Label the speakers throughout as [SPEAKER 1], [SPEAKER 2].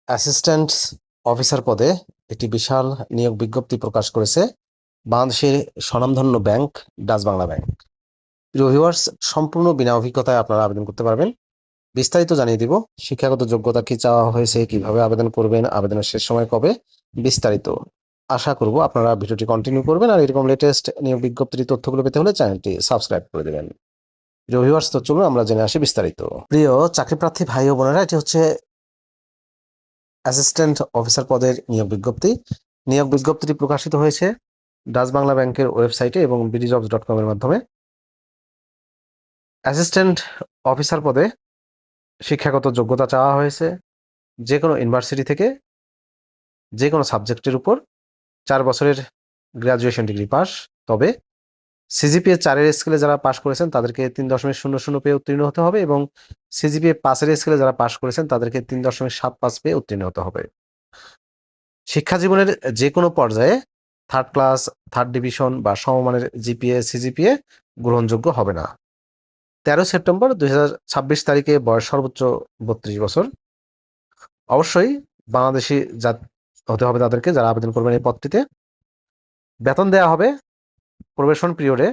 [SPEAKER 1] Assistant officer পদে একটি বিশাল নিয়োগ বিজ্ঞপ্তি প্রকাশ করেছে বাংলাদেশের স্বনামধন্য ব্যাংক ডাচ বাংলা ব্যাংক। প্রিয় ভিউয়ার্স, সম্পূর্ণ বিনা অভিজ্ঞতায় আপনারা আবেদন করতে পারবেন। বিস্তারিত জানিয়ে দিব। শিক্ষাগত যোগ্যতা কি চাওয়া হয়েছে, কিভাবে আবেদন করবেন, আবেদনের শেষ সময় কবে, বিস্তারিত। আশা করব আপনারা ভিডিওটি কন্টিনিউ করবেন আর এরকম লেটেস্ট নিয়োগ বিজ্ঞপ্তির তথ্যগুলো পেতে হলে চ্যানেলটি সাবস্ক্রাইব করে দেবেন। প্রিয় ভিউয়ার্স, তো চলুন আমরা জেনে আসি বিস্তারিত। প্রিয় চাকরিপ্রার্থী ভাই ও বোনেরা, এটি হচ্ছে অ্যাসিস্ট্যান্ট অফিসার পদের নিয়োগ বিজ্ঞপ্তি। নিয়োগ বিজ্ঞপ্তিটি প্রকাশিত হয়েছে ডাচ বাংলা ব্যাংকের ওয়েবসাইটে এবং bdjobs.com এর মাধ্যমে। অ্যাসিস্ট্যান্ট অফিসার পদে শিক্ষাগত যোগ্যতা চাওয়া হয়েছে যে কোনো ইউনিভার্সিটি থেকে যে কোনো সাবজেক্টের উপর 4 বছরের গ্রাজুয়েশন ডিগ্রি পাস। তবে সিজিপিএ 4-এর স্কেলে যারা পাশ করেছেন তাদেরকে 3.00 পেয়ে উত্তীর্ণ হতে হবে এবং সিজিপিএ 5-এর স্কেলে যারা পাশ করেছেন তাদেরকে 3.75 পেয়ে উত্তীর্ণ হতে হবে। শিক্ষা জীবনের যে কোনো পর্যায়ে থার্ড ক্লাস, থার্ড ডিভিশন বা সমমানের জিপিএ, সিজিপিএ গ্রহণযোগ্য হবে না। 13 সেপ্টেম্বর 2026 তারিখে বয়স সর্বোচ্চ 32 বছর। অবশ্যই বাংলাদেশি জাত হতে হবে তাদেরকে, যারা আবেদন করবেন এই পদটিতে। বেতন দেওয়া হবে প্রবেশন পিরিয়ডে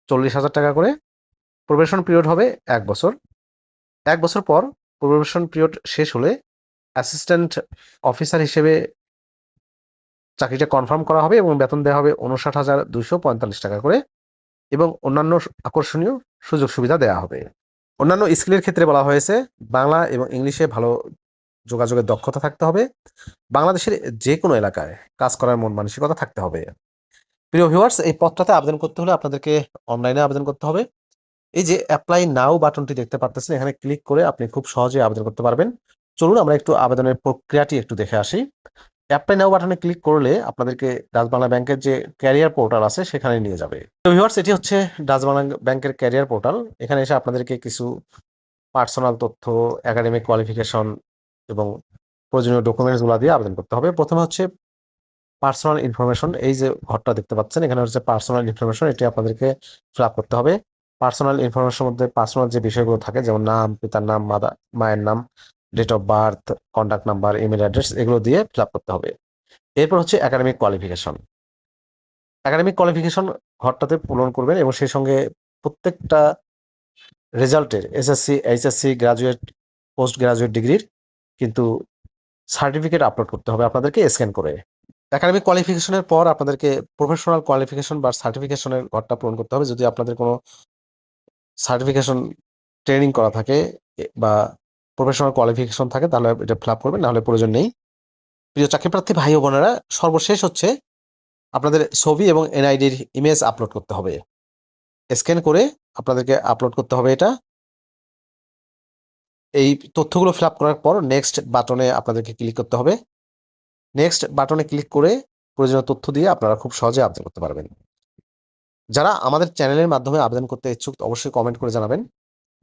[SPEAKER 1] 40,000 টাকা করে। প্রবেশন পিরিয়ড হবে 1 বছর। 1 বছর পর প্রবেশন পিরিয়ড শেষ হলে অ্যাসিস্ট্যান্ট অফিসার হিসেবে চাকরিটা কনফার্ম করা হবে এবং বেতন দেওয়া হবে 59,245 টাকা করে এবং অন্যান্য আকর্ষণীয় সুযোগ সুবিধা দেওয়া হবে। অন্যান্য স্কিলের ক্ষেত্রে বলা হয়েছে বাংলা এবং ইংলিশে ভালো যোগাযোগের দক্ষতা থাকতে হবে। বাংলাদেশের যে কোনো এলাকায় কাজ করার মন মানসিকতা থাকতে হবে। প্রিয় ভিউয়ার্স, এই পদটাতে আবেদন করতে হলে আপনাদেরকে অনলাইনে আবেদন করতে হবে। এই যে অ্যাপ্লাই নাও বাটনটি দেখতে পারতেছেন, এখানে ক্লিক করে আপনি খুব সহজে আবেদন করতে পারবেন। চলুন আমরা একটু আবেদনের প্রক্রিয়াটি একটু দেখে আসি। অ্যাপ্লাই নাও বাটনে ক্লিক করলে আপনাদেরকে ডাচ বাংলা ব্যাংকের যে ক্যারিয়ার পোর্টাল আছে সেখানে নিয়ে যাবে। তো ভিউয়ার্স, এটি হচ্ছে ডাচ বাংলা ব্যাংকের ক্যারিয়ার পোর্টাল। এখানে এসে আপনাদেরকে কিছু পার্সোনাল তথ্য, একাডেমিক কোয়ালিফিকেশন এবং প্রয়োজনীয় ডকুমেন্টসগুলো দিয়ে আবেদন করতে হবে। প্রথমে হচ্ছে পার্সোনাল ইনফরমেশন। এই যে ঘরটা দেখতে পাচ্ছেন, এখানে হচ্ছে পার্সোনাল ইনফরমেশন, এটি আপনাদেরকে ফিল আপ করতে হবে। পার্সোনাল ইনফরমেশনের মধ্যে পার্সোনাল যে বিষয়গুলো থাকে, যেমন নাম, পিতার নাম, মায়ের নাম, date of birth, contact number, email address, এগুলো দিয়ে ফিল আপ করতে হবে। এরপর হচ্ছে একাডেমিক কোয়ালিফিকেশন। একাডেমিক কোয়ালিফিকেশন ঘরটাতে পূরণ করবেন এবং সেই সঙ্গে প্রত্যেকটা রেজাল্টের SSC, HSC, graduate, post graduate ডিগ্রির কিন্তু সার্টিফিকেট আপলোড করতে হবে আপনাদেরকে স্ক্যান করে। একাডেমিক কোয়ালিফিকেশনের পর আপনাদেরকে প্রফেশনাল কোয়ালিফিকেশন বা সার্টিফিকেশনের ঘরটা পূরণ করতে হবে। যদি আপনাদের কোনো সার্টিফিকেশন ট্রেনিং করা থাকে বা প্রফেশনাল কোয়ালিফিকেশন থাকে তাহলে এটা ফিল আপ করবেন, নাহলে প্রয়োজন নেই। প্রিয় চাকরিপ্রার্থী ভাই ও বোনেরা, সর্বশেষ হচ্ছে আপনাদের ছবি এবং এনআইডির ইমেজ আপলোড করতে হবে। স্ক্যান করে আপনাদেরকে আপলোড করতে হবে এটা। এই তথ্যগুলো ফিল আপ করার পর নেক্সট বাটনে আপনাদেরকে ক্লিক করতে হবে। নেক্সট বাটনে ক্লিক করে প্রয়োজনীয় তথ্য দিয়ে আপনারা খুব সহজে আবেদন করতে পারবেন। যারা আমাদের চ্যানেলের মাধ্যমে আবেদন করতে ইচ্ছুক অবশ্যই কমেন্ট করে জানাবেন।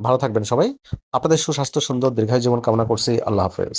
[SPEAKER 1] ভালো থাকবেন সবাই। আপনাদের সুস্বাস্থ্য, সুন্দর দীর্ঘায়ু জীবন কামনা করছি। আল্লাহ হাফেজ।